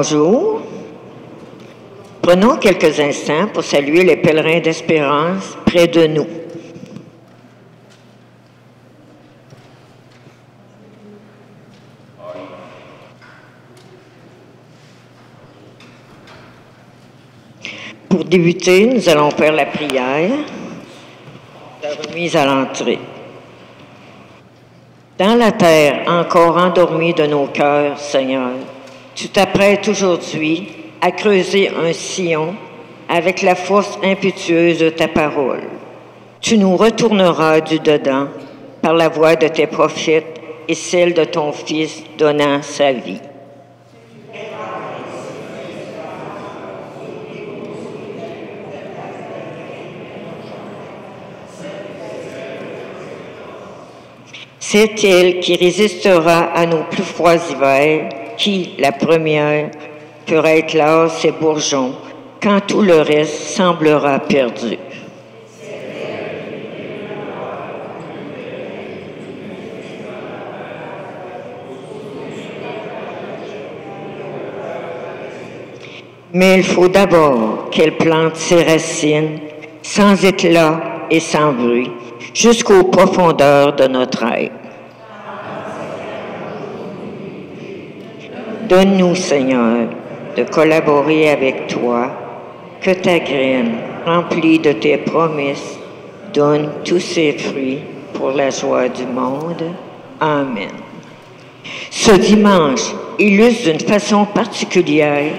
Bonjour. Prenons quelques instants pour saluer les pèlerins d'Espérance près de nous. Pour débuter, nous allons faire la prière, la remise à l'entrée. Dans la terre encore endormie de nos cœurs, Seigneur, tu t'apprêtes aujourd'hui à creuser un sillon avec la force impétueuse de ta parole. Tu nous retourneras du dedans par la voix de tes prophètes et celle de ton Fils donnant sa vie. C'est elle qui résistera à nos plus froids hivers, qui, la première, fera éclore ses bourgeons, quand tout le reste semblera perdu. Mais il faut d'abord qu'elle plante ses racines, sans éclat et sans bruit, jusqu'aux profondeurs de notre être. Donne-nous, Seigneur, de collaborer avec toi, que ta graine, remplie de tes promesses, donne tous ses fruits pour la joie du monde. Amen. Ce dimanche illustre d'une façon particulière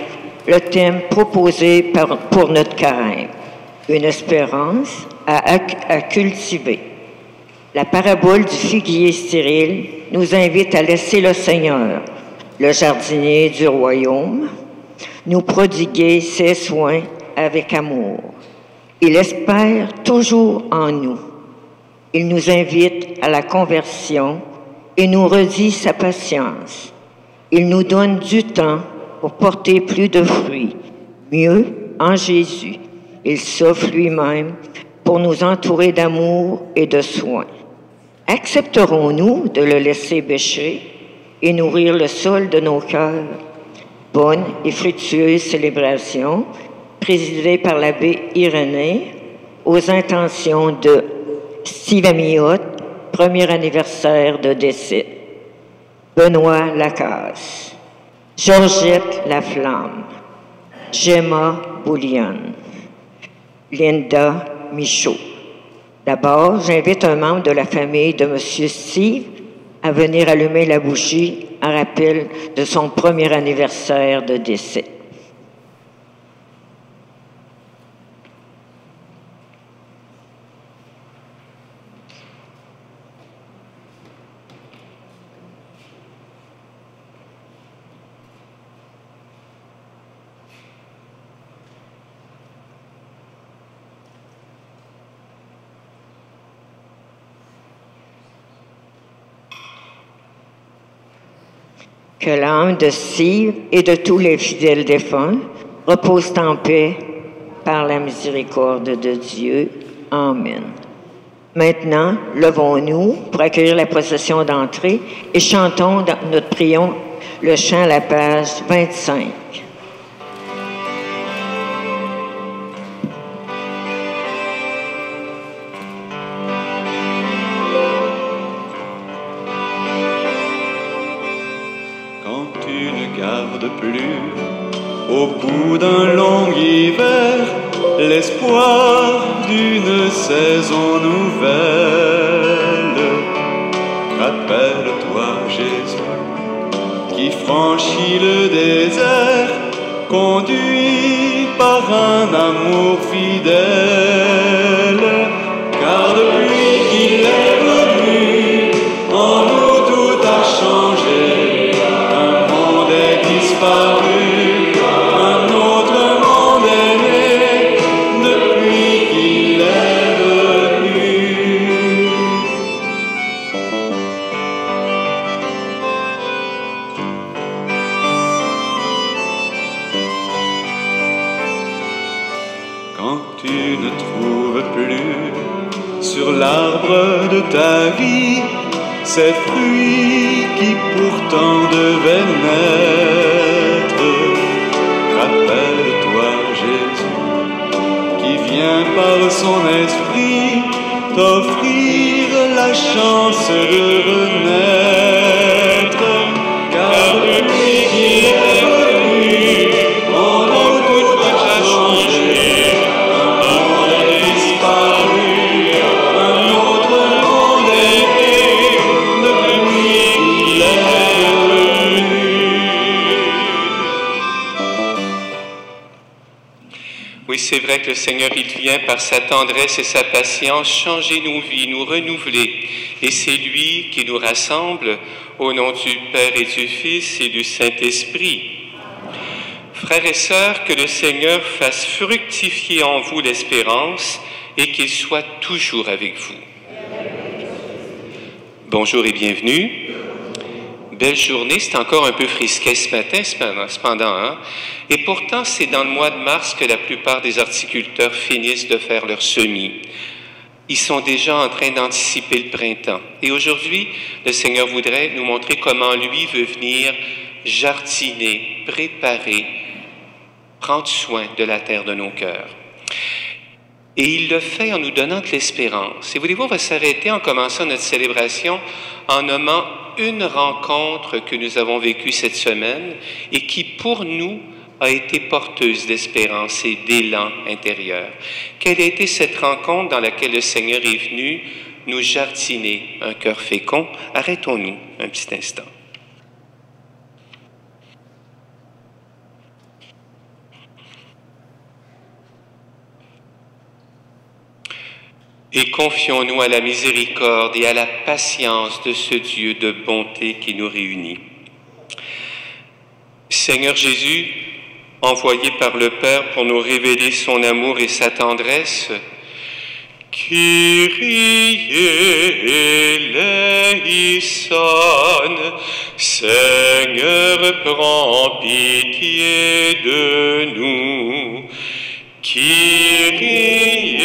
le thème proposé pour notre carême, une espérance à cultiver. La parabole du figuier stérile nous invite à laisser le Seigneur, le jardinier du royaume, nous prodiguer ses soins avec amour. Il espère toujours en nous. Il nous invite à la conversion et nous redit sa patience. Il nous donne du temps pour porter plus de fruits, mieux en Jésus. Il s'offre lui-même pour nous entourer d'amour et de soins. Accepterons-nous de le laisser bêcher et nourrir le sol de nos cœurs? Bonne et fructueuse célébration, présidée par l'abbé Irénée, aux intentions de Steve Amiotte, premier anniversaire de décès. Benoît Lacasse, Georgette Laflamme, Gemma Boulian, Linda Michaud. D'abord, j'invite un membre de la famille de M. Steve à venir allumer la bougie en rappel de son premier anniversaire de décès. Que l'âme de Steve et de tous les fidèles défunts repose en paix par la miséricorde de Dieu. Amen. Maintenant, levons-nous pour accueillir la procession d'entrée et chantons dans notre prion le chant à la page 25. Au bout d'un long hiver, l'espoir d'une saison nouvelle. Rappelle-toi Jésus, qui franchit le désert, conduit par un amour fidèle. Car depuis qu'il est venu, en nous tout a changé. Un monde est disparu. De ta vie, ces fruits qui pourtant devaient naître, vient par son esprit t'offrir la chance de renaître, car depuis qu'il est venu, on a tout a changé, un monde est disparu, un autre monde est né, depuis qu'il est venu. Oui, c'est vrai que le Seigneur, il vient par sa tendresse et sa patience changer nos vies, nous renouveler. Et c'est lui qui nous rassemble au nom du Père et du Fils et du Saint-Esprit. Frères et sœurs, que le Seigneur fasse fructifier en vous l'espérance et qu'il soit toujours avec vous. Bonjour et bienvenue. Belle journée, c'est encore un peu frisquet ce matin, cependant, hein? Et pourtant, c'est dans le mois de mars que la plupart des horticulteurs finissent de faire leur semis. Ils sont déjà en train d'anticiper le printemps. Et aujourd'hui, le Seigneur voudrait nous montrer comment lui veut venir jardiner, préparer, prendre soin de la terre de nos cœurs. Et il le fait en nous donnant de l'espérance. Et voulez-vous, on va s'arrêter en commençant notre célébration en nommant une rencontre que nous avons vécue cette semaine et qui, pour nous, a été porteuse d'espérance et d'élan intérieur. Quelle a été cette rencontre dans laquelle le Seigneur est venu nous jardiner un cœur fécond? Arrêtons-nous un petit instant. Et confions-nous à la miséricorde et à la patience de ce Dieu de bonté qui nous réunit. Seigneur Jésus, envoyé par le Père pour nous révéler son amour et sa tendresse, Kyrie eleison, Seigneur, prends pitié de nous. Kyrie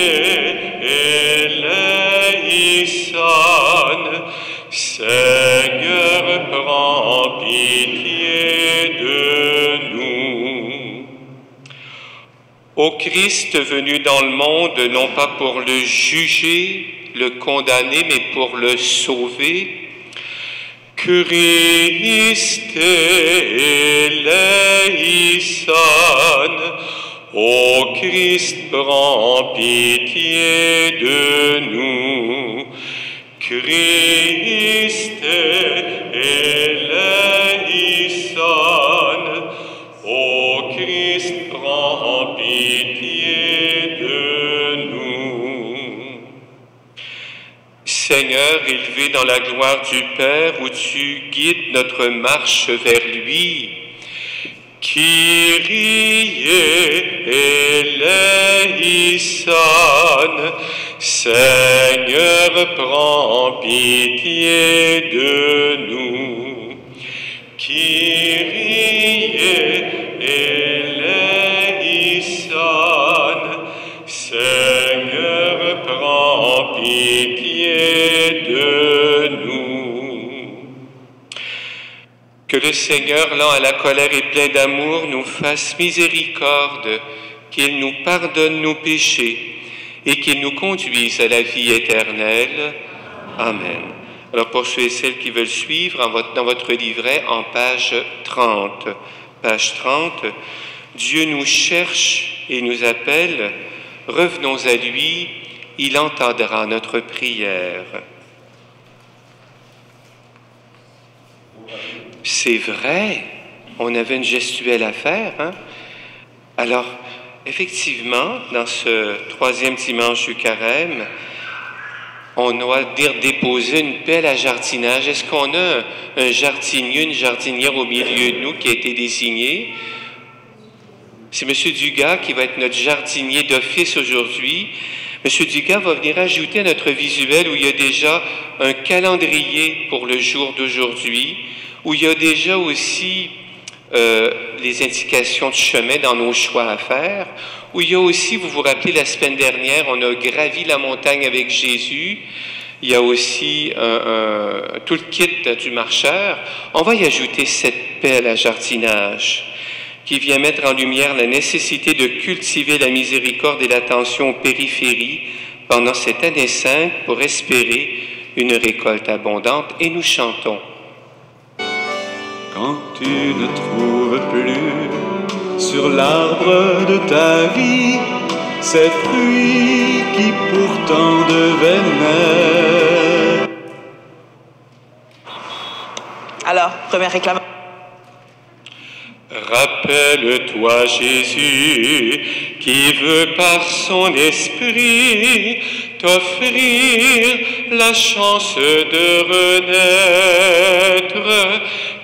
eleison, Seigneur, prends pitié de nous. Ô Christ venu dans le monde, non pas pour le juger, le condamner, mais pour le sauver, Christ eleison, ô Christ, prends pitié de nous. Christ eleison, ô Christ, prends pitié de nous. Seigneur, élevé dans la gloire du Père, où tu guides notre marche vers lui, Kyrie eleison, Seigneur, prends pitié de nous. Kyrie eleison, Seigneur, prends pitié de nous. Que le Seigneur, lent à la colère et plein d'amour, nous fasse miséricorde, qu'il nous pardonne nos péchés et qu'il nous conduise à la vie éternelle. Amen. Alors pour ceux et celles qui veulent suivre, dans votre livret, en page 30. Page 30, Dieu nous cherche et nous appelle. Revenons à lui, il entendra notre prière. C'est vrai, on avait une gestuelle à faire, hein? Alors, effectivement, dans ce troisième dimanche du carême, on doit dire déposer une pelle à jardinage. Est-ce qu'on a un jardinier, une jardinière au milieu de nous qui a été désigné? C'est M. Dugas qui va être notre jardinier d'office aujourd'hui. M. Dugas va venir ajouter à notre visuel où il y a déjà un calendrier pour le jour d'aujourd'hui, où il y a déjà aussi les indications de chemin dans nos choix à faire, où il y a aussi, vous vous rappelez, la semaine dernière, on a gravi la montagne avec Jésus. Il y a aussi tout le kit du marcheur. On va y ajouter cette pelle à jardinage. qui vient mettre en lumière la nécessité de cultiver la miséricorde et l'attention aux périphéries pendant cette année sainte pour espérer une récolte abondante. Et nous chantons. Quand tu ne trouves plus sur l'arbre de ta vie ces fruits qui pourtant devaient naître. Alors, première réclamation. Rappelle-toi Jésus qui veut par son esprit t'offrir la chance de renaître,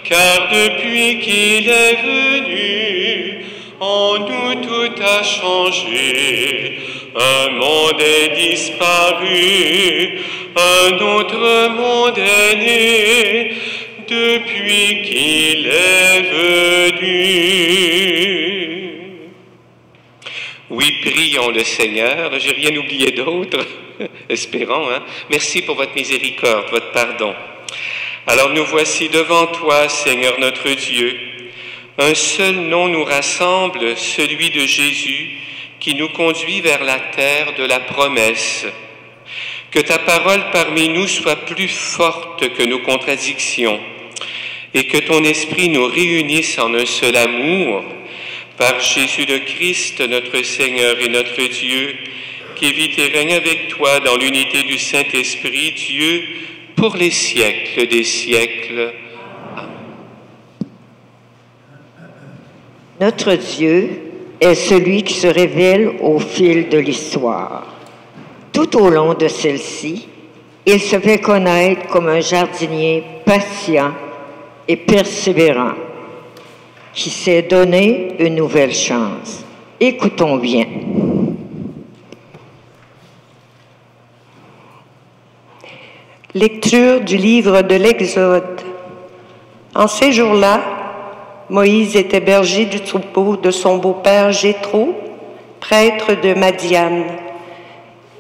car depuis qu'il est venu, en nous tout a changé. Un monde est disparu, un autre monde est né, depuis qu'il est venu. Oui, prions le Seigneur. J'ai rien oublié d'autre. Espérons, hein? Merci pour votre miséricorde, votre pardon. Alors nous voici devant toi, Seigneur notre Dieu. Un seul nom nous rassemble, celui de Jésus, qui nous conduit vers la terre de la promesse. Que ta parole parmi nous soit plus forte que nos contradictions et que ton esprit nous réunisse en un seul amour par Jésus le Christ, notre Seigneur et notre Dieu, qui vit et règne avec toi dans l'unité du Saint-Esprit, Dieu, pour les siècles des siècles. Amen. Notre Dieu est celui qui se révèle au fil de l'histoire. Tout au long de celle-ci, il se fait connaître comme un jardinier patient et persévérant, qui s'est donné une nouvelle chance. Écoutons bien. Lecture du livre de l'Exode. En ces jours-là, Moïse était berger du troupeau de son beau-père Jéthro, prêtre de Madian.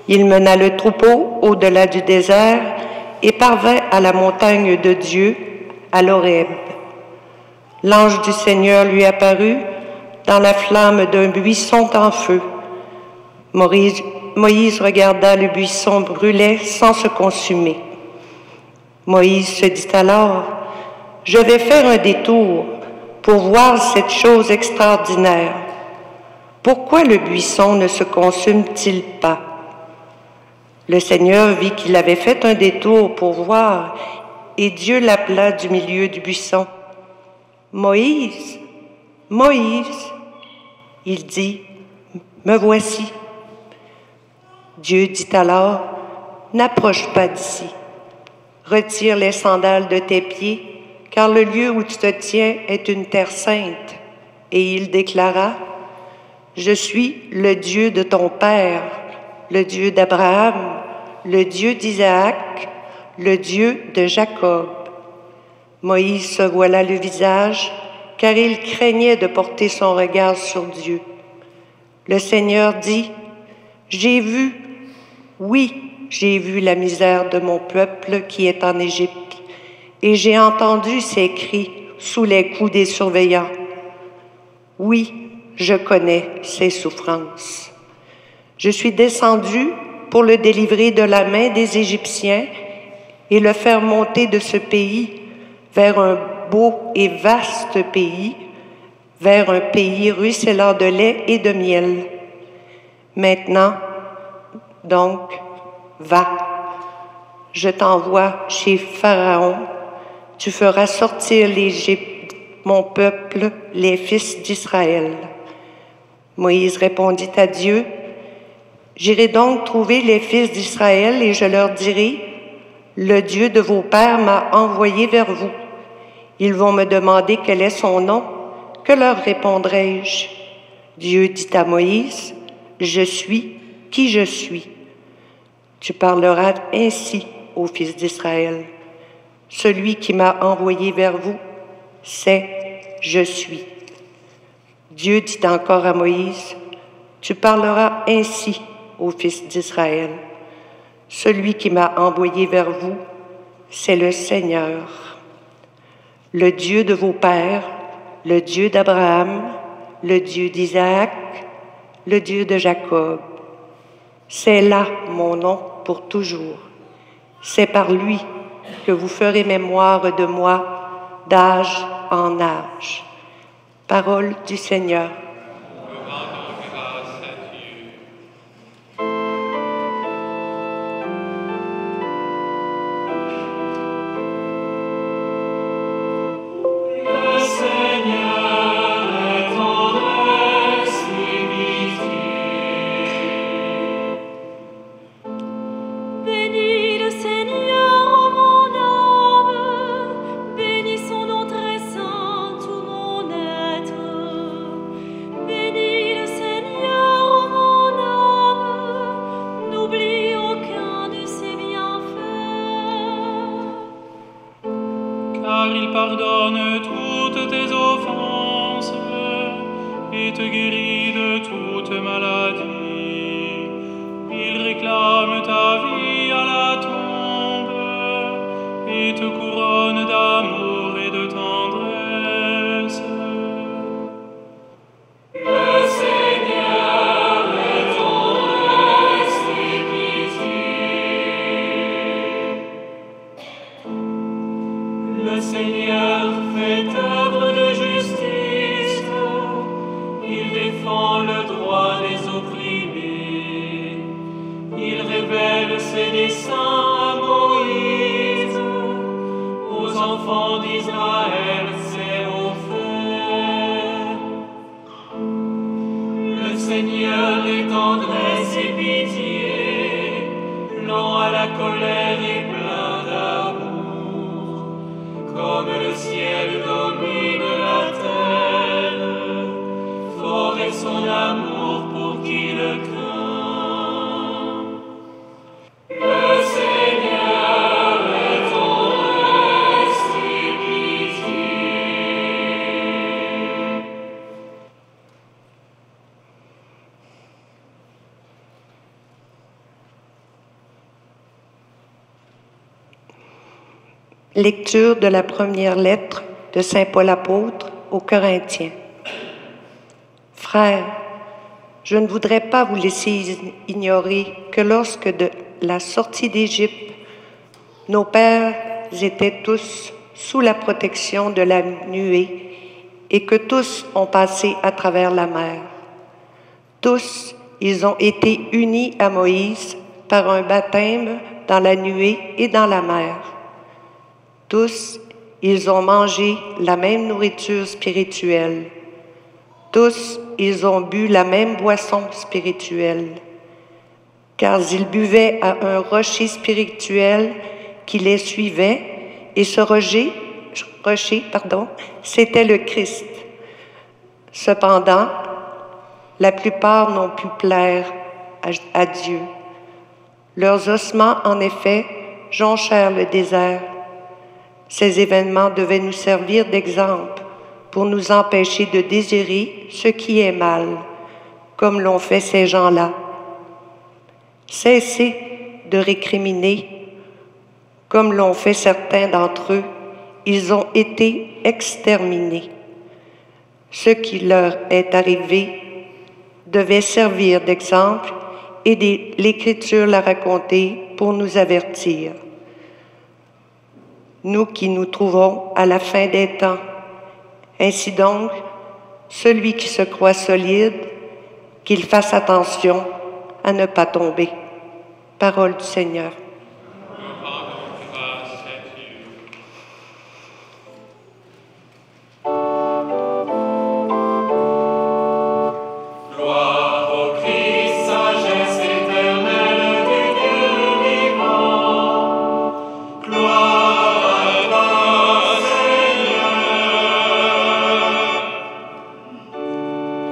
Il mena le troupeau au-delà du désert et parvint à la montagne de Dieu, à l'Horeb. L'ange du Seigneur lui apparut dans la flamme d'un buisson en feu. Moïse regarda le buisson brûlait sans se consumer. Moïse se dit alors, « Je vais faire un détour pour voir cette chose extraordinaire. Pourquoi le buisson ne se consume-t-il pas? » Le Seigneur vit qu'il avait fait un détour pour voir, et Dieu l'appela du milieu du buisson. « Moïse, Moïse !» Il dit, « Me voici. » Dieu dit alors, « N'approche pas d'ici. Retire les sandales de tes pieds, car le lieu où tu te tiens est une terre sainte. » Et il déclara, « Je suis le Dieu de ton père, le Dieu d'Abraham, le Dieu d'Isaac, le Dieu de Jacob. » Moïse se voila le visage, car il craignait de porter son regard sur Dieu. Le Seigneur dit, « J'ai vu, oui, j'ai vu la misère de mon peuple qui est en Égypte, et j'ai entendu ses cris sous les coups des surveillants. Oui, je connais ses souffrances. Je suis descendu pour le délivrer de la main des Égyptiens et le faire monter de ce pays vers un beau et vaste pays, vers un pays ruisselant de lait et de miel. Maintenant, donc, va, je t'envoie chez Pharaon, tu feras sortir l'Égypte, mon peuple, les fils d'Israël. » Moïse répondit à Dieu, « J'irai donc trouver les fils d'Israël et je leur dirai, « Le Dieu de vos pères m'a envoyé vers vous. Ils vont me demander quel est son nom. Que leur répondrai-je? » Dieu dit à Moïse, « Je suis qui je suis. » Tu parleras ainsi aux fils d'Israël. Celui qui m'a envoyé vers vous, c'est « Je suis ». Dieu dit encore à Moïse, « Tu parleras ainsi aux fils d'Israël. Celui qui m'a envoyé vers vous, c'est le Seigneur, le Dieu de vos pères, le Dieu d'Abraham, le Dieu d'Isaac, le Dieu de Jacob. C'est là mon nom pour toujours. C'est par lui que vous ferez mémoire de moi d'âge en âge. Parole du Seigneur. Lecture de la première lettre de Saint Paul apôtre aux Corinthiens. Frères, je ne voudrais pas vous laisser ignorer que lorsque de la sortie d'Égypte, nos pères étaient tous sous la protection de la nuée et que tous ont passé à travers la mer. Tous, ils ont été unis à Moïse par un baptême dans la nuée et dans la mer. Tous, ils ont mangé la même nourriture spirituelle. Tous, ils ont bu la même boisson spirituelle, car ils buvaient à un rocher spirituel qui les suivait, et ce rocher, c'était le Christ. Cependant, la plupart n'ont pu plaire à Dieu. Leurs ossements, en effet, jonchèrent le désert. Ces événements devaient nous servir d'exemple pour nous empêcher de désirer ce qui est mal, comme l'ont fait ces gens-là. Cessez de récriminer, comme l'ont fait certains d'entre eux. Ils ont été exterminés. Ce qui leur est arrivé devait servir d'exemple et l'Écriture l'a raconté pour nous avertir. Nous qui nous trouvons à la fin des temps. Ainsi donc, celui qui se croit solide, qu'il fasse attention à ne pas tomber. Parole du Seigneur.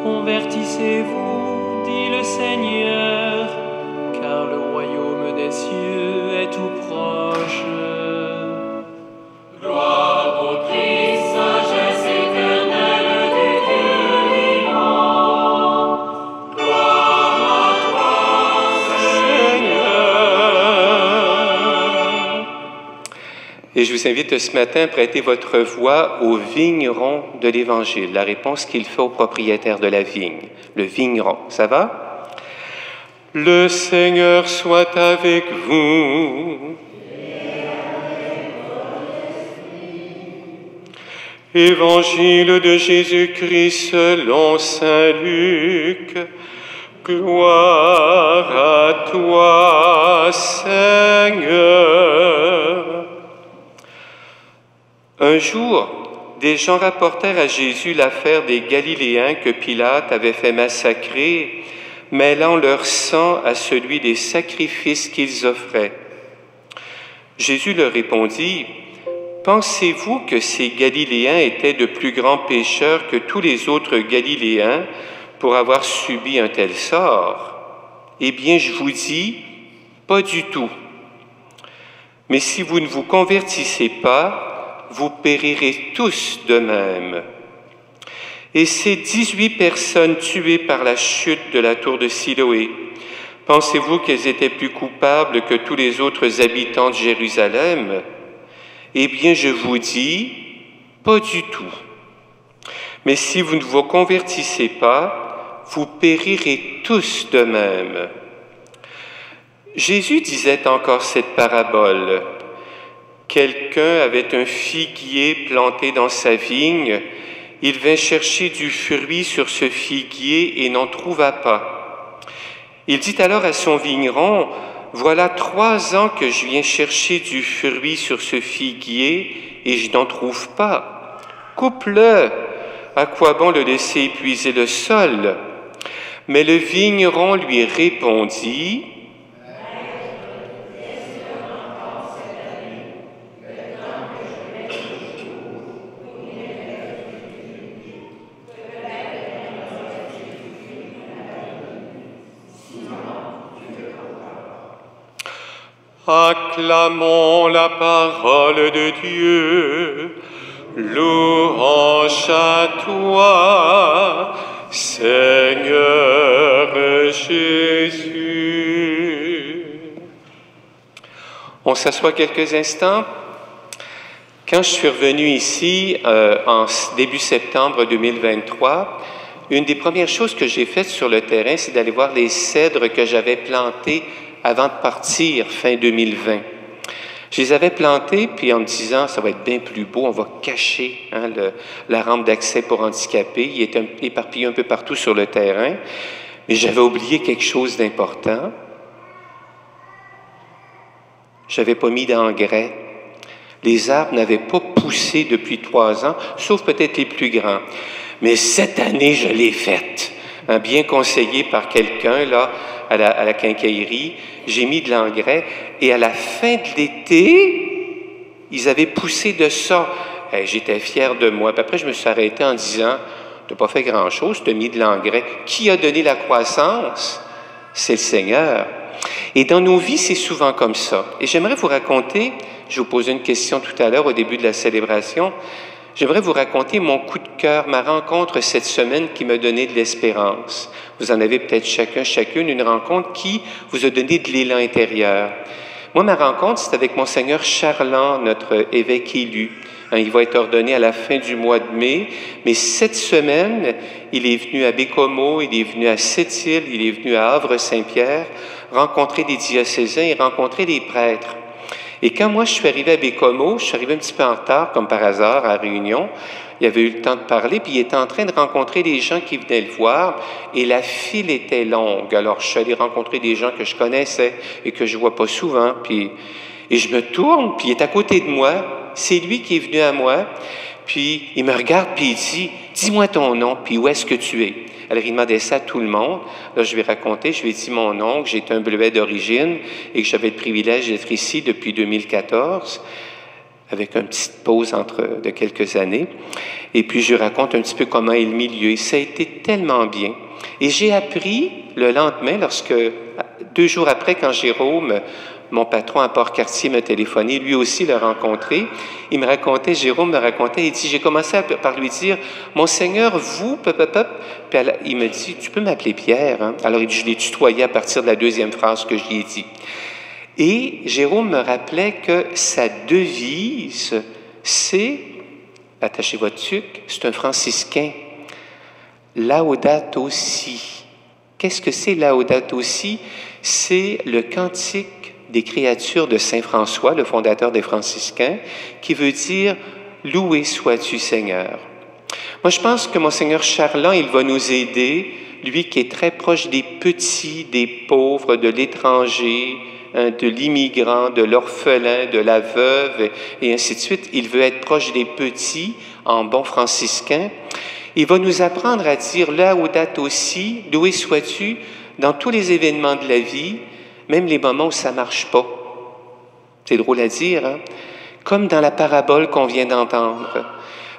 Convertissez-vous, dit le Seigneur, car le royaume des cieux Et je vous invite ce matin à prêter votre voix au vigneron de l'Évangile, la réponse qu'il fait au propriétaire de la vigne, le vigneron. Ça va? Le Seigneur soit avec vous. Évangile de Jésus-Christ selon saint Luc. Gloire à toi, Seigneur. Un jour, des gens rapportèrent à Jésus l'affaire des Galiléens que Pilate avait fait massacrer, mêlant leur sang à celui des sacrifices qu'ils offraient. Jésus leur répondit, « Pensez-vous que ces Galiléens étaient de plus grands pécheurs que tous les autres Galiléens pour avoir subi un tel sort? Eh bien, je vous dis, pas du tout. Mais si vous ne vous convertissez pas, vous périrez tous de même. » Et ces 18 personnes tuées par la chute de la tour de Siloé, pensez-vous qu'elles étaient plus coupables que tous les autres habitants de Jérusalem? Eh bien, je vous dis, pas du tout. Mais si vous ne vous convertissez pas, vous périrez tous de même. Jésus disait encore cette parabole. Quelqu'un avait un figuier planté dans sa vigne. Il vint chercher du fruit sur ce figuier et n'en trouva pas. Il dit alors à son vigneron, « Voilà 3 ans que je viens chercher du fruit sur ce figuier et je n'en trouve pas. Coupe-le! À quoi bon le laisser épuiser le sol? » Mais le vigneron lui répondit, acclamons la parole de Dieu, louange à toi, Seigneur Jésus. On s'assoit quelques instants. Quand je suis revenu ici en début septembre 2023, une des premières choses que j'ai faites sur le terrain, c'est d'aller voir les cèdres que j'avais plantés avant de partir, fin 2020. Je les avais plantés, puis en me disant, ça va être bien plus beau, on va cacher la rampe d'accès pour handicapés. Il est éparpillé un peu partout sur le terrain. Mais j'avais oublié quelque chose d'important. Je n'avais pas mis d'engrais. Les arbres n'avaient pas poussé depuis 3 ans, sauf peut-être les plus grands. Mais cette année, je l'ai faite. Bien conseillé par quelqu'un, là, à la quincaillerie, j'ai mis de l'engrais et à la fin de l'été, ils avaient poussé de ça. J'étais fier de moi. Puis après, je me suis arrêté en disant, tu n'as pas fait grand-chose, tu as mis de l'engrais. Qui a donné la croissance? C'est le Seigneur. Et dans nos vies, c'est souvent comme ça. Et j'aimerais vous raconter, je vous posais une question tout à l'heure au début de la célébration, j'aimerais vous raconter mon coup de cœur, ma rencontre cette semaine qui m'a donné de l'espérance. Vous en avez peut-être chacune, une rencontre qui vous a donné de l'élan intérieur. Moi, ma rencontre, c'est avec Monseigneur Charland, notre évêque élu. Il va être ordonné à la fin du mois de mai, mais cette semaine, il est venu à Bécomo, il est venu à Sept-Îles, il est venu à Havre-Saint-Pierre, rencontrer des diocésains et rencontrer des prêtres. Et quand moi, je suis arrivé à Bécomo, je suis arrivé un petit peu en retard, comme par hasard, à Réunion. Il avait eu le temps de parler, puis il était en train de rencontrer des gens qui venaient le voir, et la file était longue. Alors, je suis allé rencontrer des gens que je connaissais et que je vois pas souvent, et je me tourne, puis il est à côté de moi. C'est lui qui est venu à moi, puis il me regarde, puis il dit, « Dis-moi ton nom, puis où est-ce que tu es? » Alors, il demandait ça à tout le monde. Là, je lui ai raconté, je lui ai dit mon nom, que j'étais un Bleuet d'origine et que j'avais le privilège d'être ici depuis 2014, avec une petite pause de quelques années. Et puis, je lui raconte un petit peu comment est le milieu. Et ça a été tellement bien. Et j'ai appris le lendemain, 2 jours après, quand Jérôme, mon patron à Port-Cartier, m'a téléphoné, lui aussi l'a rencontré. Jérôme me racontait, il dit, j'ai commencé par lui dire, « Monseigneur, vous, » Puis il me dit, « Tu peux m'appeler Pierre, hein? » Alors, je l'ai tutoyé à partir de la 2e phrase que je lui ai dit. Et Jérôme me rappelait que sa devise, c'est, attachez votre tuque, c'est un franciscain, Laudato Si. Qu'est-ce que c'est Laudato Si? C'est le cantique des créatures de Saint François, le fondateur des franciscains, qui veut dire « Loué sois-tu Seigneur ». Moi, je pense que Monseigneur Charland, il va nous aider, lui qui est très proche des petits, des pauvres, de l'étranger, de l'immigrant, de l'orphelin, de la veuve, et ainsi de suite. Il veut être proche des petits, en bon franciscain. Il va nous apprendre à dire « Laudato Si », « Loué sois-tu » dans tous les événements de la vie, même les moments où ça ne marche pas. C'est drôle à dire, hein? Comme dans la parabole qu'on vient d'entendre.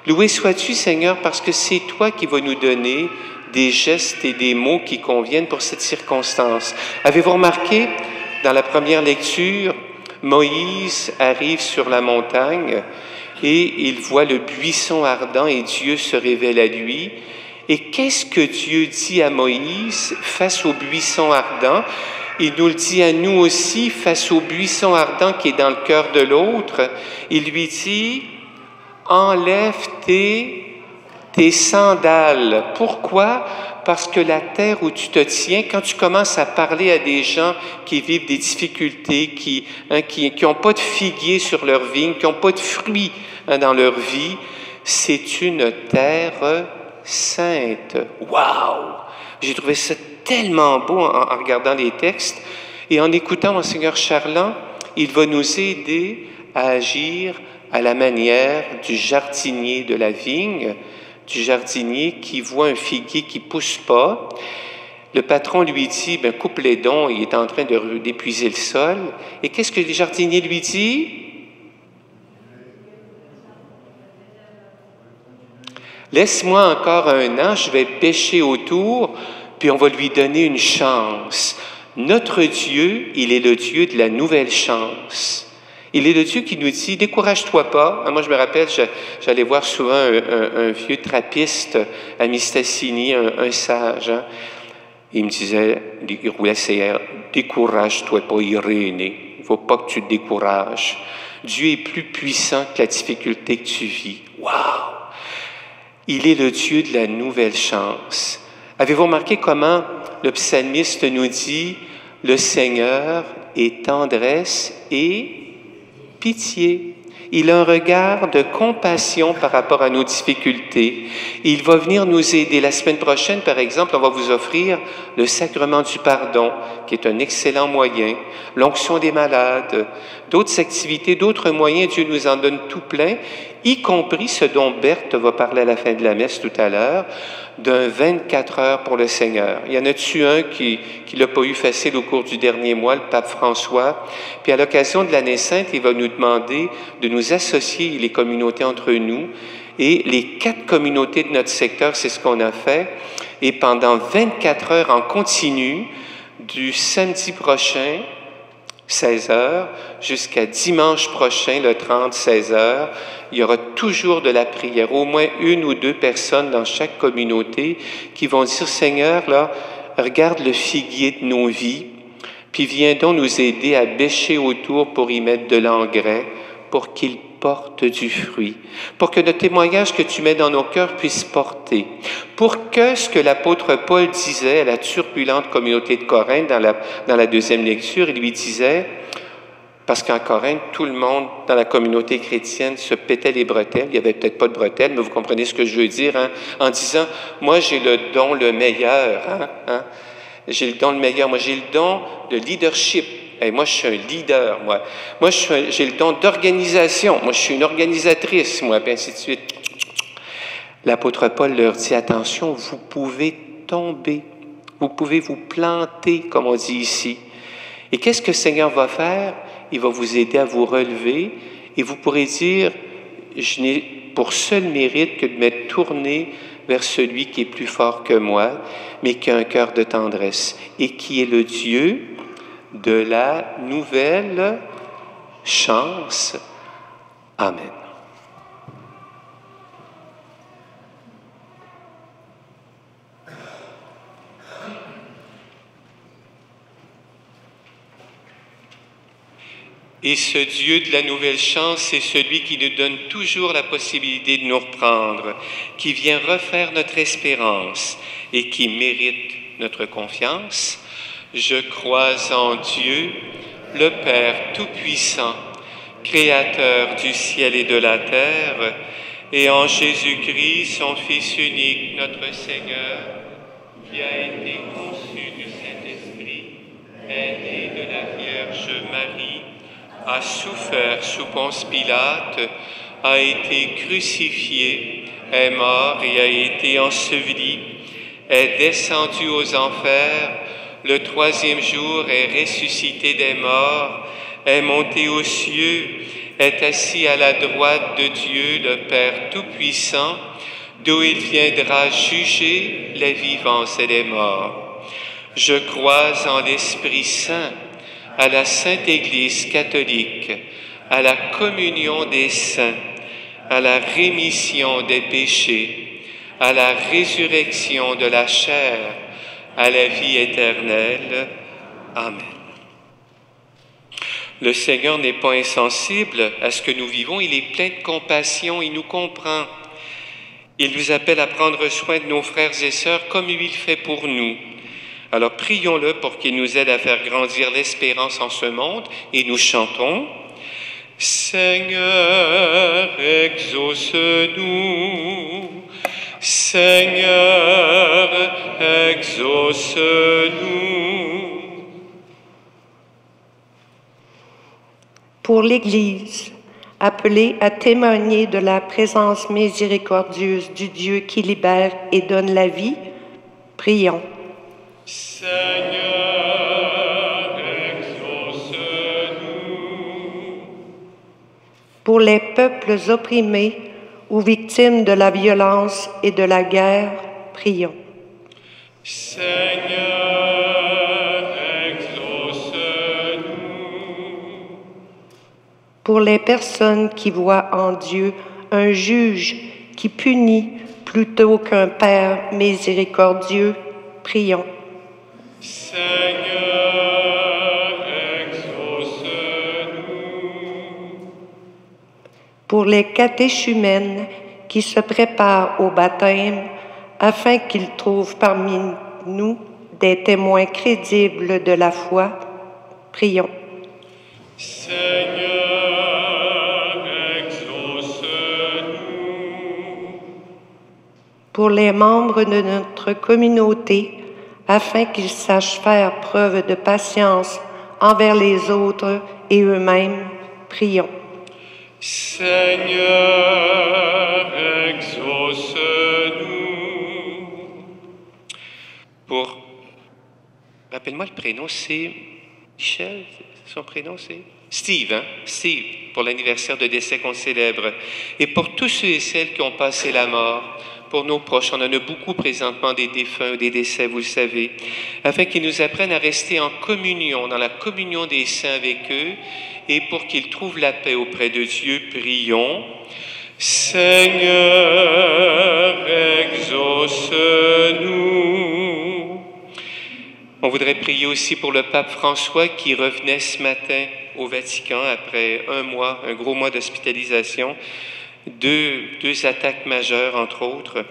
Loué sois-tu, Seigneur, parce que c'est toi qui vas nous donner des gestes et des mots qui conviennent pour cette circonstance. Avez-vous remarqué, dans la première lecture, Moïse arrive sur la montagne et il voit le buisson ardent et Dieu se révèle à lui. Et qu'est-ce que Dieu dit à Moïse face au buisson ardent? Il nous le dit à nous aussi face au buisson ardent qui est dans le cœur de l'autre. Il lui dit « Enlève tes sandales. » Pourquoi? Parce que la terre où tu te tiens, quand tu commences à parler à des gens qui vivent des difficultés, qui n'ont pas de figuier sur leur vigne, qui n'ont pas de fruits dans leur vie, c'est une terre sainte. Wow! J'ai trouvé ça tellement beau en regardant les textes. Et en écoutant Monseigneur Charland, il va nous aider à agir à la manière du jardinier de la vigne, du jardinier qui voit un figuier qui ne pousse pas. Le patron lui dit, « coupe les dons, il est en train d'épuiser le sol. » Et qu'est-ce que le jardinier lui dit? « Laisse-moi encore 1 an, je vais pêcher autour, puis on va lui donner une chance. » Notre Dieu, il est le Dieu de la nouvelle chance. Il est le Dieu qui nous dit, décourage-toi pas. Moi, je me rappelle, j'allais voir souvent un vieux trappiste à Mistassini, un sage. Hein. Il me disait, il roulait ses airs, décourage-toi pas, Irénée. Il ne faut pas que tu te décourages. Dieu est plus puissant que la difficulté que tu vis. Wow! Il est le Dieu de la nouvelle chance. Avez-vous remarqué comment le psalmiste nous dit, le Seigneur est tendresse et pitié. Il a un regard de compassion par rapport à nos difficultés. Il va venir nous aider. La semaine prochaine, par exemple, on va vous offrir le sacrement du pardon, qui est un excellent moyen, l'onction des malades, d'autres activités, d'autres moyens. Dieu nous en donne tout plein, y compris ce dont Berthe va parler à la fin de la messe tout à l'heure, d'un 24 heures pour le Seigneur. Il y en a-tu un qui l'a pas eu facile au cours du dernier mois, le pape François? Puis à l'occasion de l'année sainte, il va nous demander de nous associer les communautés entre nous. Et les 4 communautés de notre secteur, c'est ce qu'on a fait. Et pendant 24 heures en continu, du samedi prochain, 16 heures, jusqu'à dimanche prochain, le 30, 16 heures, il y aura toujours de la prière, au moins 1 ou 2 personnes dans chaque communauté qui vont dire, Seigneur, là, regarde le figuier de nos vies, puis viens donc nous aider à bêcher autour pour y mettre de l'engrais, pour qu'il porte du fruit, pour que le témoignage que tu mets dans nos cœurs puisse porter, pour que ce que l'apôtre Paul disait à la turbulente communauté de Corinthe dans la 2e lecture, il lui disait, parce qu'en Corinthe, tout le monde dans la communauté chrétienne se pétait les bretelles, il n'y avait peut-être pas de bretelles, mais vous comprenez ce que je veux dire, hein? En disant, moi j'ai le don le meilleur, hein? J'ai le don le meilleur, moi j'ai le don de leadership. Hey, moi, je suis un leader, moi. Moi, j'ai le don d'organisation. Moi, je suis une organisatrice, moi, puis ainsi de suite. L'apôtre Paul leur dit, attention, vous pouvez tomber. Vous pouvez vous planter, comme on dit ici. Et qu'est-ce que le Seigneur va faire? Il va vous aider à vous relever et vous pourrez dire, je n'ai pour seul mérite que de m'être tourné vers celui qui est plus fort que moi, mais qui a un cœur de tendresse et qui est le Dieu de la nouvelle chance. Amen. Et ce Dieu de la nouvelle chance, c'est celui qui nous donne toujours la possibilité de nous reprendre, qui vient refaire notre espérance et qui mérite notre confiance. Je crois en Dieu, le Père Tout-Puissant, Créateur du ciel et de la terre, et en Jésus-Christ, son Fils unique, notre Seigneur, qui a été conçu du Saint-Esprit, est né de la Vierge Marie, a souffert sous Ponce Pilate, a été crucifié, est mort et a été enseveli, est descendu aux enfers, le troisième jour est ressuscité des morts, est monté aux cieux, est assis à la droite de Dieu, le Père Tout-Puissant, d'où il viendra juger les vivants et les morts. Je crois en l'Esprit Saint, à la Sainte Église catholique, à la communion des saints, à la rémission des péchés, à la résurrection de la chair, à la vie éternelle. Amen. Le Seigneur n'est pas insensible à ce que nous vivons, il est plein de compassion, il nous comprend. Il nous appelle à prendre soin de nos frères et sœurs comme il le fait pour nous. Alors prions-le pour qu'il nous aide à faire grandir l'espérance en ce monde et nous chantons « Seigneur, exauce-nous, Seigneur, exauce-nous. » Pour l'Église, appelée à témoigner de la présence miséricordieuse du Dieu qui libère et donne la vie, prions. Seigneur, exauce-nous. Pour les peuples opprimés ou victimes de la violence et de la guerre, prions. Seigneur, exauce-nous. Pour les personnes qui voient en Dieu un juge qui punit plutôt qu'un Père miséricordieux, prions. Seigneur, exauce-nous. Pour les catéchumènes qui se préparent au baptême, afin qu'ils trouvent parmi nous des témoins crédibles de la foi, prions. Seigneur, exauce-nous. Pour les membres de notre communauté, afin qu'ils sachent faire preuve de patience envers les autres et eux-mêmes, prions. Seigneur, exauce-nous. Pour, rappelle-moi le prénom, c'est Michel, son prénom c'est Steve, hein? Steve, pour l'anniversaire de décès qu'on célèbre. Et pour tous ceux et celles qui ont passé la mort, pour nos proches, on en a beaucoup présentement des défunts, des décès, vous le savez, afin qu'ils nous apprennent à rester en communion, dans la communion des saints avec eux, et pour qu'ils trouvent la paix auprès de Dieu, prions. Seigneur, exauce-nous. On voudrait prier aussi pour le pape François qui revenait ce matin au Vatican après un gros mois d'hospitalisation. Deux attaques majeures, entre autres.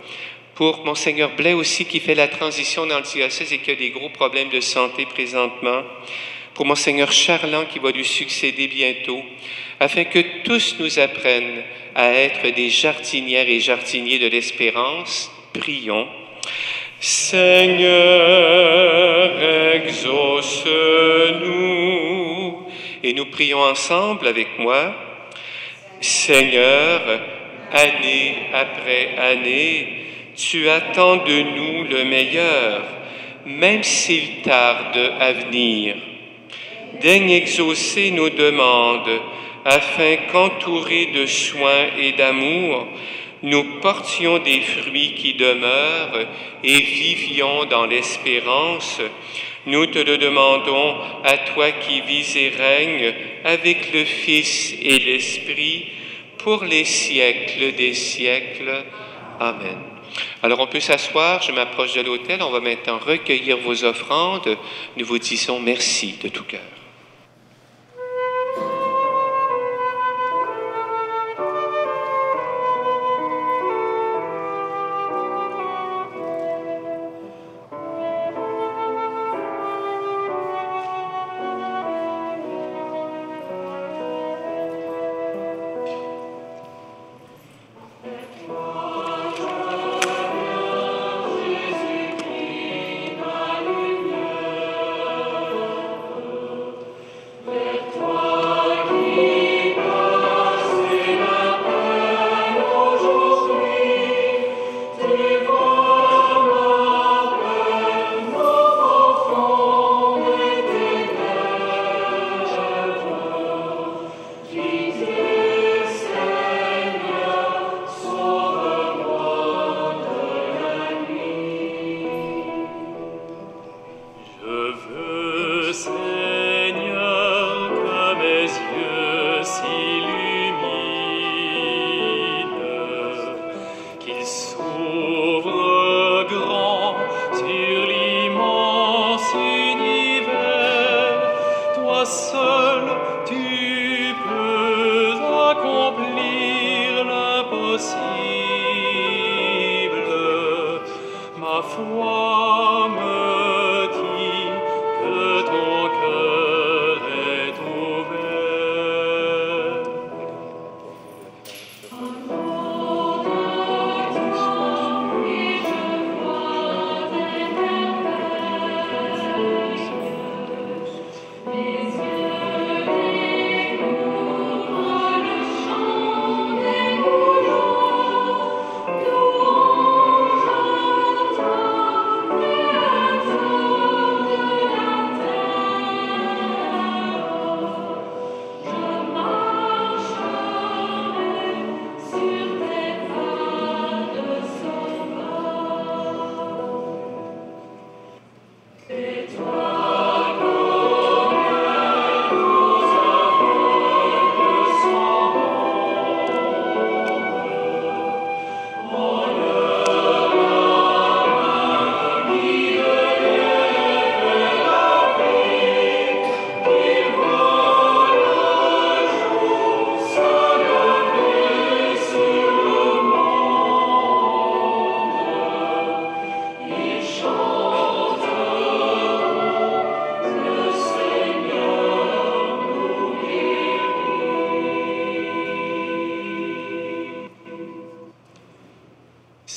Pour Monseigneur Blais aussi, qui fait la transition dans le diocèse et qui a des gros problèmes de santé présentement. Pour Monseigneur Charland, qui va lui succéder bientôt, afin que tous nous apprennent à être des jardinières et jardiniers de l'espérance. Prions. Seigneur, exauce-nous. Et nous prions ensemble avec moi. Seigneur, année après année, tu attends de nous le meilleur, même s'il tarde à venir. Daigne exaucer nos demandes, afin qu'entourés de soins et d'amour, nous portions des fruits qui demeurent et vivions dans l'espérance. Nous te le demandons, à toi qui vis et règnes avec le Fils et l'Esprit, pour les siècles des siècles. Amen. Alors on peut s'asseoir, je m'approche de l'autel, on va maintenant recueillir vos offrandes. Nous vous disons merci de tout cœur.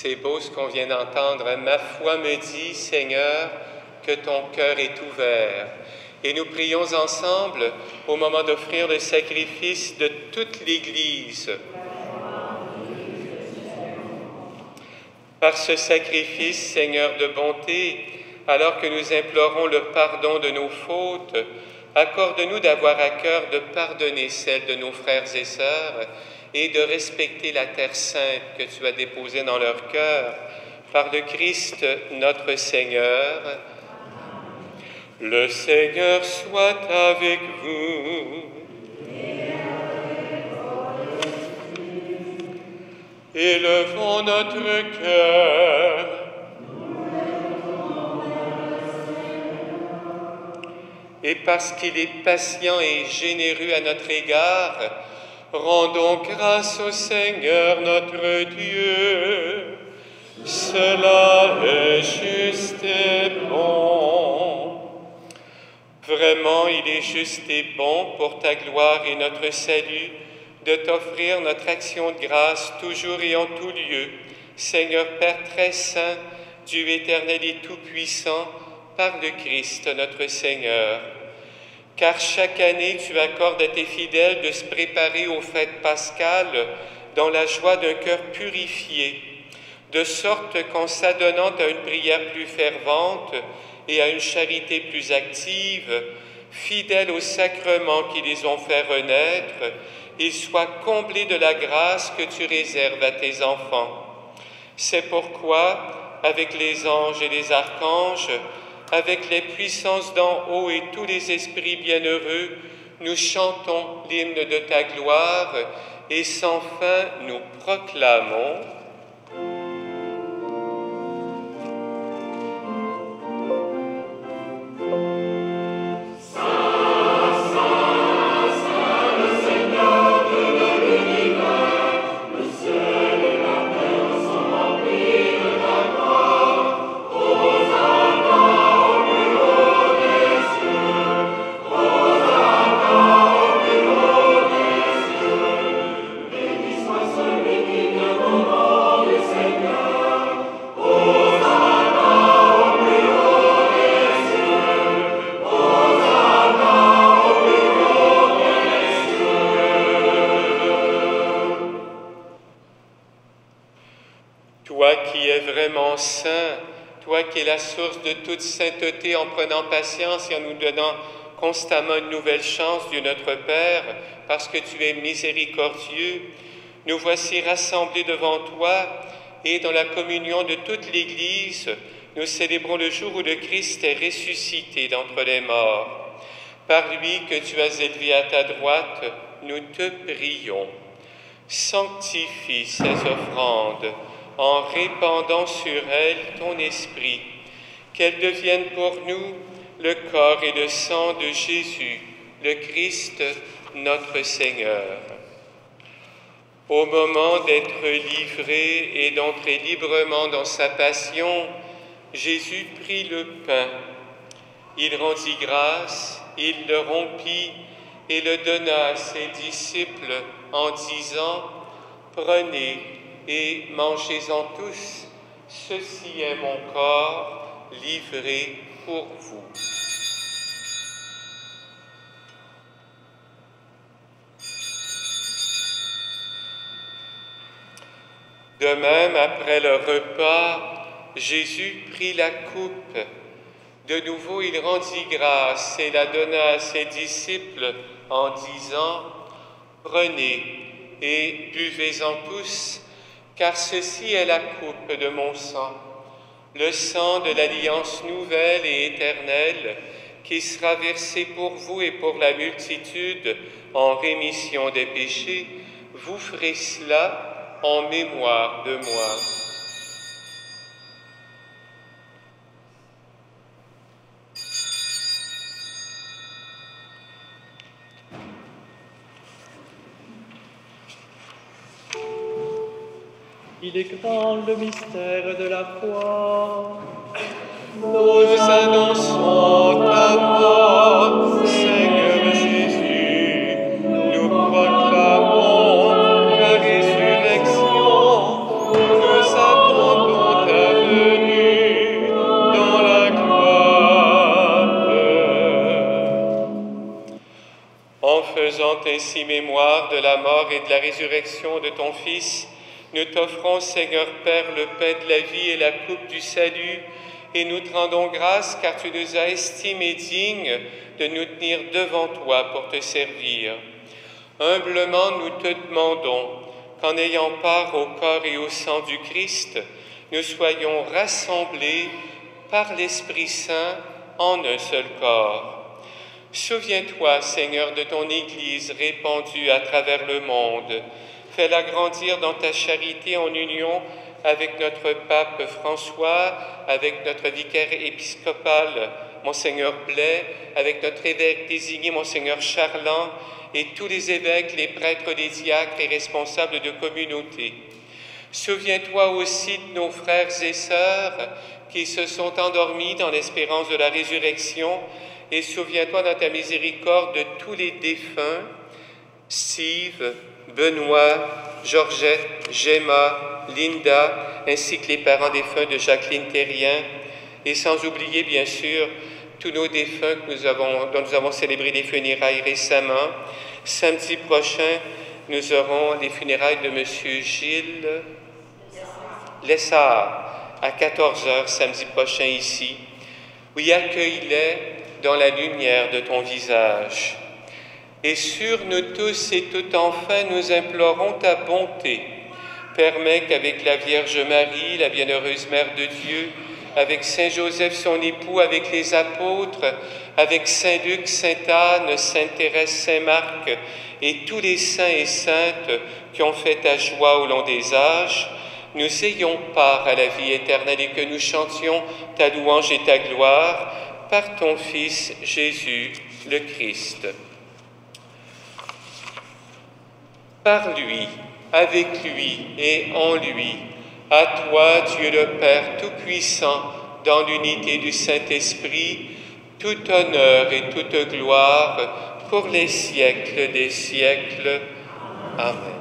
C'est beau ce qu'on vient d'entendre. Ma foi me dit, Seigneur, que ton cœur est ouvert. Et nous prions ensemble au moment d'offrir le sacrifice de toute l'Église. Par ce sacrifice, Seigneur de bonté, alors que nous implorons le pardon de nos fautes, accorde-nous d'avoir à cœur de pardonner celles de nos frères et sœurs et de respecter la terre sainte que tu as déposée dans leur cœur, par le Christ notre Seigneur. Le Seigneur soit avec vous. Élevons notre cœur. Et parce qu'il est patient et généreux à notre égard, rendons grâce au Seigneur notre Dieu. Cela est juste et bon. Vraiment, il est juste et bon pour ta gloire et notre salut de t'offrir notre action de grâce toujours et en tout lieu. Seigneur Père très saint, Dieu éternel et tout-puissant, par le Christ notre Seigneur. Car chaque année, tu accordes à tes fidèles de se préparer aux fêtes pascales dans la joie d'un cœur purifié, de sorte qu'en s'adonnant à une prière plus fervente et à une charité plus active, fidèles aux sacrements qui les ont fait renaître, ils soient comblés de la grâce que tu réserves à tes enfants. C'est pourquoi, avec les anges et les archanges, avec les puissances d'en haut et tous les esprits bienheureux, nous chantons l'hymne de ta gloire et sans fin nous proclamons. Celui qui vient Toi qui es vraiment saint, toi qui es la source de toute sainteté, en prenant patience et en nous donnant constamment une nouvelle chance, Dieu notre Père, parce que tu es miséricordieux, nous voici rassemblés devant toi et dans la communion de toute l'Église, nous célébrons le jour où le Christ est ressuscité d'entre les morts. Par lui que tu as élevé à ta droite, nous te prions. Sanctifie ces offrandes en répandant sur elles ton esprit, qu'elles deviennent pour nous le corps et le sang de Jésus, le Christ, notre Seigneur. Au moment d'être livré et d'entrer librement dans sa passion, Jésus prit le pain. Il rendit grâce, il le rompit et le donna à ses disciples en disant « Prenez et mangez-en tous, ceci est mon corps livré pour vous. » De même, après le repas, Jésus prit la coupe. De nouveau, il rendit grâce et la donna à ses disciples en disant « Prenez et buvez-en tous, car ceci est la coupe de mon sang, le sang de l'alliance nouvelle et éternelle qui sera versé pour vous et pour la multitude en rémission des péchés. Vous ferez cela en mémoire de moi. » Il est grand le mystère de la foi. Nous annonçons ta mort, Seigneur Jésus. Nous proclamons ta résurrection. Nous attendons ta venue dans la gloire. En faisant ainsi mémoire de la mort et de la résurrection de ton Fils, nous t'offrons, Seigneur Père, le pain de la vie et la coupe du salut, et nous te rendons grâce car tu nous as estimés dignes de nous tenir devant toi pour te servir. Humblement, nous te demandons qu'en ayant part au corps et au sang du Christ, nous soyons rassemblés par l'Esprit Saint en un seul corps. Souviens-toi, Seigneur, de ton Église répandue à travers le monde. Fais-la grandir dans ta charité en union avec notre pape François, avec notre vicaire épiscopal, Monseigneur Blais, avec notre évêque désigné, Monseigneur Charland, et tous les évêques, les prêtres, les diacres et responsables de communauté. Souviens-toi aussi de nos frères et sœurs qui se sont endormis dans l'espérance de la résurrection, et souviens-toi dans ta miséricorde de tous les défunts, Steve, Benoît, Georgette, Gemma, Linda, ainsi que les parents défunts de Jacqueline Terrien, et sans oublier bien sûr tous nos défunts dont nous avons célébré les funérailles récemment. Samedi prochain, nous aurons les funérailles de M. Gilles Lessard à 14h samedi prochain ici. Oui, accueille-les dans la lumière de ton visage. Et sur nous tous et tout enfin, nous implorons ta bonté. Permets qu'avec la Vierge Marie, la bienheureuse Mère de Dieu, avec Saint Joseph, son époux, avec les apôtres, avec Saint Luc, Sainte Anne, Sainte Thérèse, Saint Marc, et tous les saints et saintes qui ont fait ta joie au long des âges, nous ayons part à la vie éternelle et que nous chantions ta louange et ta gloire par ton Fils Jésus le Christ. Par lui, avec lui et en lui, à toi, Dieu le Père Tout-Puissant, dans l'unité du Saint-Esprit, tout honneur et toute gloire pour les siècles des siècles. Amen.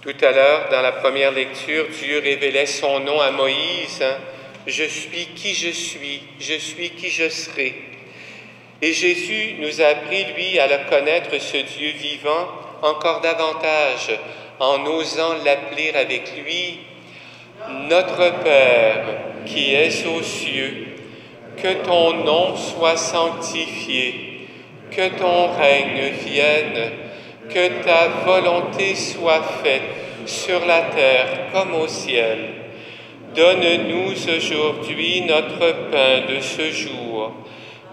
Tout à l'heure, dans la première lecture, Dieu révélait son nom à Moïse. « Je suis qui je suis qui je serai ». Et Jésus nous a appris, lui, à le connaître, ce Dieu vivant, encore davantage, en osant l'appeler avec lui Notre Père qui es aux cieux, que ton nom soit sanctifié, que ton règne vienne, que ta volonté soit faite sur la terre comme au ciel. Donne-nous aujourd'hui notre pain de ce jour.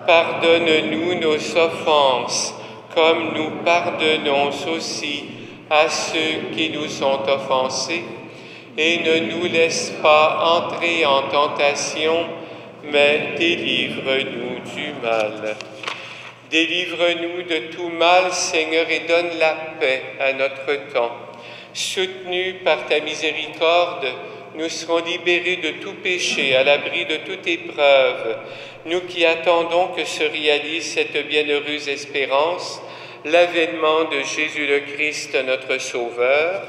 Pardonne-nous nos offenses, comme nous pardonnons aussi à ceux qui nous ont offensés. Et ne nous laisse pas entrer en tentation, mais délivre-nous du mal. Délivre-nous de tout mal, Seigneur, et donne la paix à notre temps. Soutenus par ta miséricorde, nous serons libérés de tout péché, à l'abri de toute épreuve. Nous qui attendons que se réalise cette bienheureuse espérance, l'avènement de Jésus le Christ, notre Sauveur.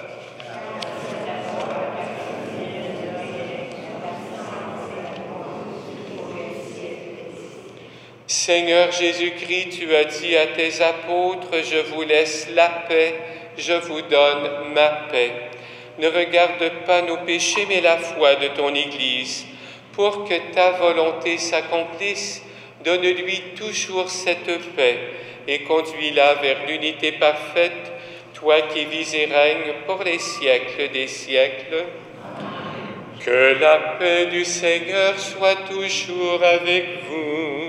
Seigneur Jésus-Christ, tu as dit à tes apôtres, « Je vous laisse la paix, je vous donne ma paix. » Ne regarde pas nos péchés, mais la foi de ton Église. Pour que ta volonté s'accomplisse, donne-lui toujours cette paix et conduis-la vers l'unité parfaite, toi qui vis et règnes pour les siècles des siècles. Que la paix du Seigneur soit toujours avec vous.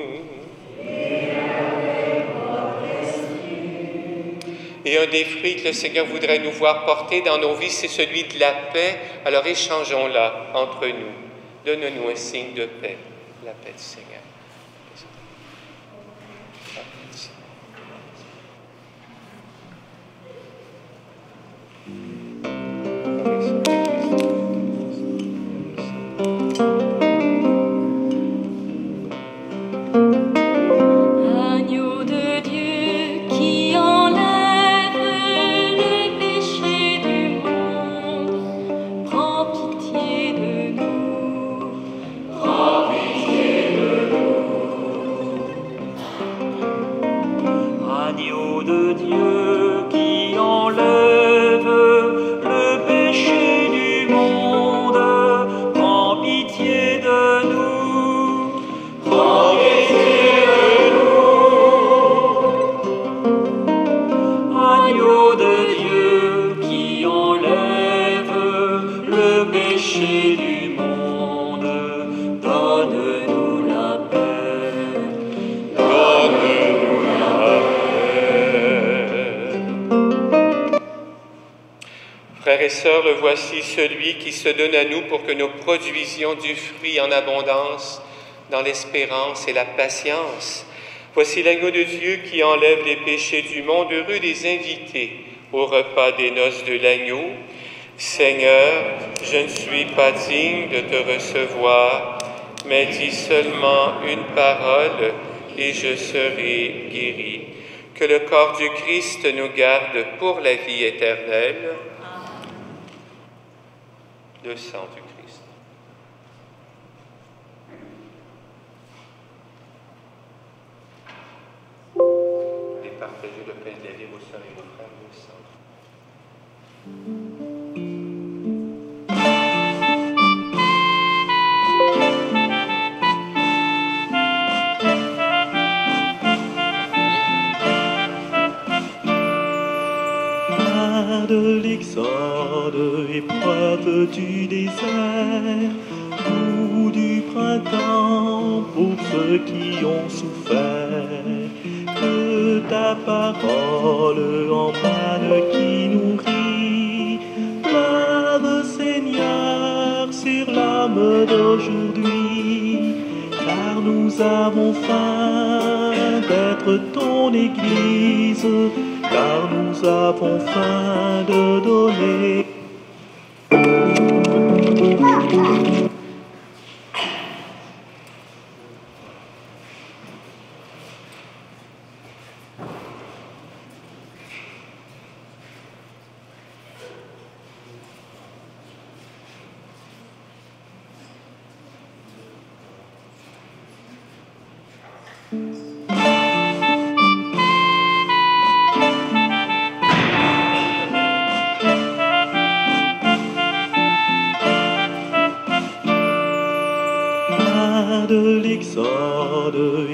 Et un des fruits que le Seigneur voudrait nous voir porter dans nos vies, c'est celui de la paix. Alors échangeons-la entre nous. Donne-nous un signe de paix, la paix du Seigneur. Frères et sœurs, le voici celui qui se donne à nous pour que nous produisions du fruit en abondance dans l'espérance et la patience. Voici l'agneau de Dieu qui enlève les péchés du monde. Heureux les invités au repas des noces de l'agneau. Seigneur, je ne suis pas digne de te recevoir, mais dis seulement une parole et je serai guéri. Que le corps du Christ nous garde pour la vie éternelle. Le sang du Christ. Et partagez le pain de la vie, vos sœurs et vos frères, le sang. De l'exode, épreuve du désert, goût du printemps pour ceux qui ont souffert. Que ta parole emballe qui nourrit, pleuve Seigneur sur l'âme d'aujourd'hui, car nous avons faim d'être ton Église, car nous avons faim de donner.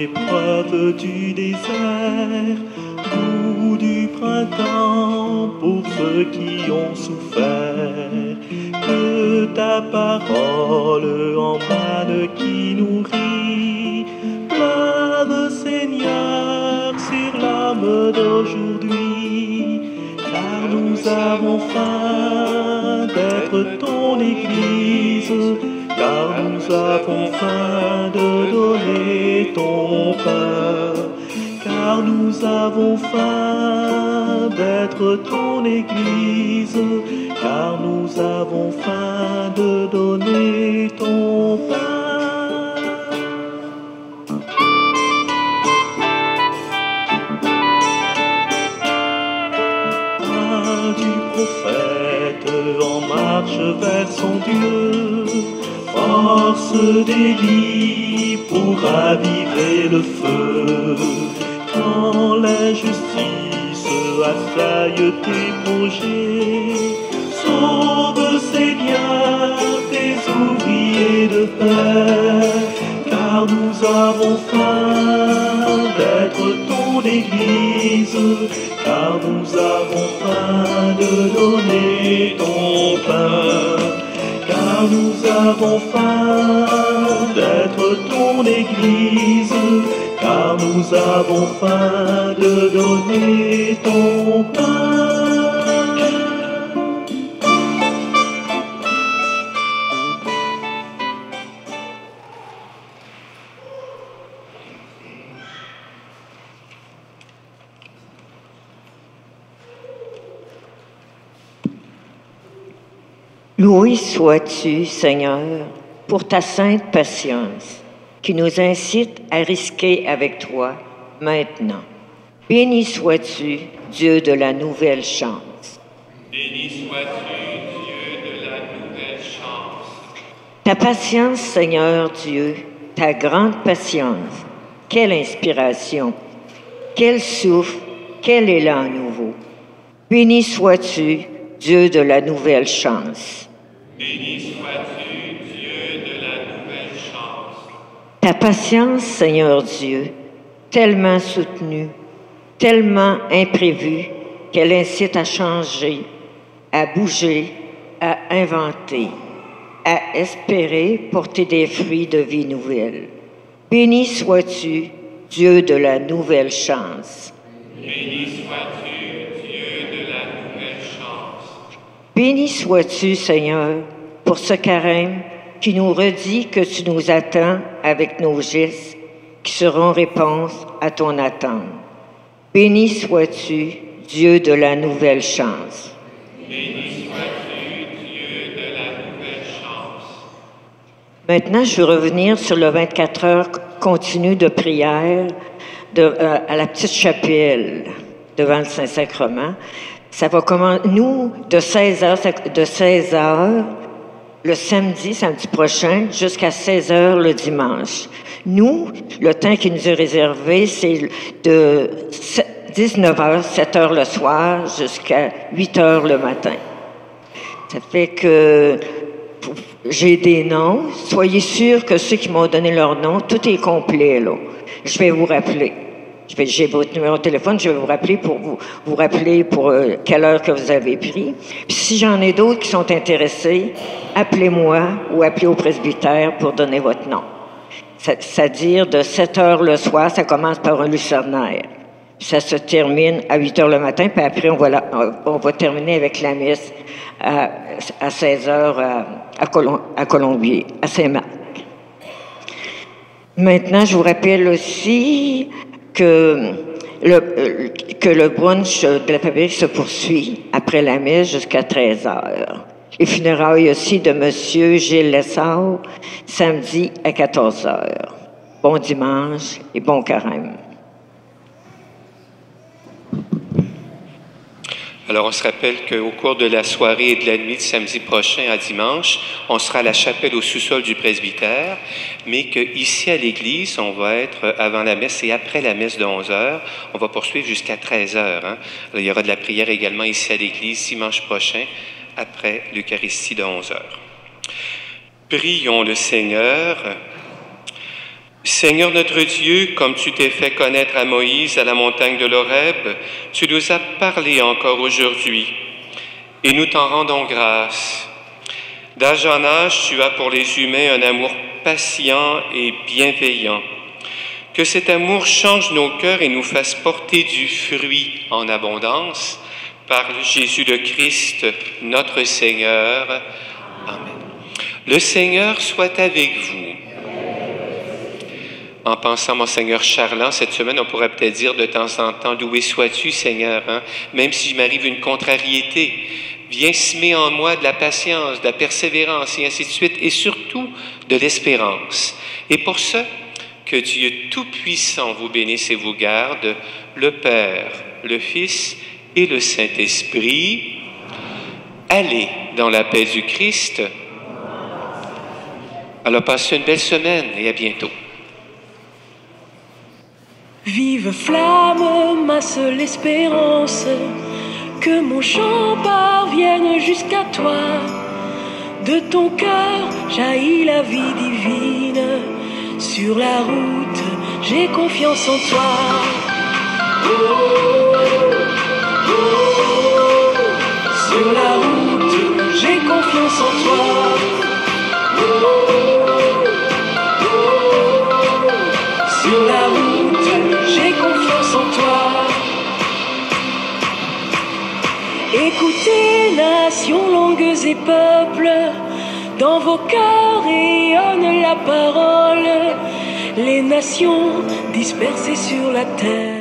épreuve du désert, goût du printemps pour ceux qui ont souffert. Que ta parole emmène qui nourrit, pleure Seigneur sur l'âme d'aujourd'hui, car nous avons faim d'être ton Église, car nous avons faim de donner ton pain, car nous avons faim d'être ton Église, car nous avons faim de donner ton pain. Pain du prophète en marche vers son Dieu, force d'Élie pour raviver le feu. Quand l'injustice assaille tes projets, sauve Seigneur tes ouvriers de paix, car nous avons faim d'être ton Église, car nous avons faim de donner ton pain, car nous avons faim d'être ton Église, car nous avons faim de donner ton pain. Loué sois-tu, Seigneur, pour ta sainte patience, qui nous incite à risquer avec toi maintenant. Béni sois-tu, Dieu de la nouvelle chance. Béni sois-tu, Dieu de la nouvelle chance. Ta patience, Seigneur Dieu, ta grande patience, quelle inspiration, quel souffle, quel élan nouveau. Béni sois-tu, Dieu de la nouvelle chance. Béni sois-tu, Dieu de la nouvelle chance. Ta patience, Seigneur Dieu, tellement soutenue, tellement imprévue, qu'elle incite à changer, à bouger, à inventer, à espérer porter des fruits de vie nouvelle. Béni sois-tu, Dieu de la nouvelle chance. Béni sois-tu, Dieu de la nouvelle chance. Béni sois-tu, Seigneur, pour ce carême qui nous redit que tu nous attends avec nos gestes qui seront réponse à ton attente. Béni sois-tu, Dieu de la nouvelle chance. Béni sois-tu, Dieu de la nouvelle chance. Maintenant, je veux revenir sur le 24 heures continu de prière à la petite chapelle devant le Saint-Sacrement. Ça va commencer, nous, de 16h le samedi prochain, jusqu'à 16h le dimanche. Nous, le temps qui nous est réservé, c'est de 19h, 7h le soir, jusqu'à 8h le matin. Ça fait que j'ai des noms. Soyez sûrs que ceux qui m'ont donné leur nom, tout est complet, là. Je vais vous rappeler. J'ai votre numéro de téléphone, je vais vous rappeler pour vous rappeler pour quelle heure que vous avez pris. Puis si j'en ai d'autres qui sont intéressés, appelez-moi ou appelez au presbytère pour donner votre nom. C'est-à-dire de 7h le soir, ça commence par un lucernaire. Ça se termine à 8h le matin, puis après on va terminer avec la messe à 16h à Colombier, à Saint-Marc. Maintenant, je vous rappelle aussi que le brunch de la fabrique se poursuit après la messe jusqu'à 13h. Les funérailles aussi de M. Gilles Lessard, samedi à 14h. Bon dimanche et bon carême. Alors, on se rappelle qu'au cours de la soirée et de la nuit de samedi prochain à dimanche, on sera à la chapelle au sous-sol du presbytère, mais qu'ici à l'église, on va être avant la messe et après la messe de 11h. On va poursuivre jusqu'à 13h. Hein? Il y aura de la prière également ici à l'église dimanche prochain, après l'Eucharistie de 11h. Prions le Seigneur. Seigneur notre Dieu, comme tu t'es fait connaître à Moïse à la montagne de l'Horeb, tu nous as parlé encore aujourd'hui, et nous t'en rendons grâce. D'âge en âge, tu as pour les humains un amour patient et bienveillant. Que cet amour change nos cœurs et nous fasse porter du fruit en abondance par Jésus le Christ, notre Seigneur. Amen. Le Seigneur soit avec vous. En pensant à Monseigneur Charland, cette semaine, on pourrait peut-être dire de temps en temps, « Loué sois-tu, Seigneur, hein? » Même si je m'arrive une contrariété, viens semer en moi de la patience, de la persévérance, et ainsi de suite, et surtout de l'espérance. Et pour ça, que Dieu Tout-Puissant vous bénisse et vous garde, le Père, le Fils et le Saint-Esprit. Allez dans la paix du Christ. Alors, passez une belle semaine et à bientôt. Vive flamme, ma seule espérance, que mon chant parvienne jusqu'à toi. De ton cœur jaillit la vie divine. Sur la route, j'ai confiance en toi. Oh, oh, oh. Sur la route, j'ai confiance en toi. Oh, oh, oh. Sur la route, j'ai confiance en toi. Écoutez, nations, langues et peuples, dans vos cœurs rayonne la parole. Les nations dispersées sur la terre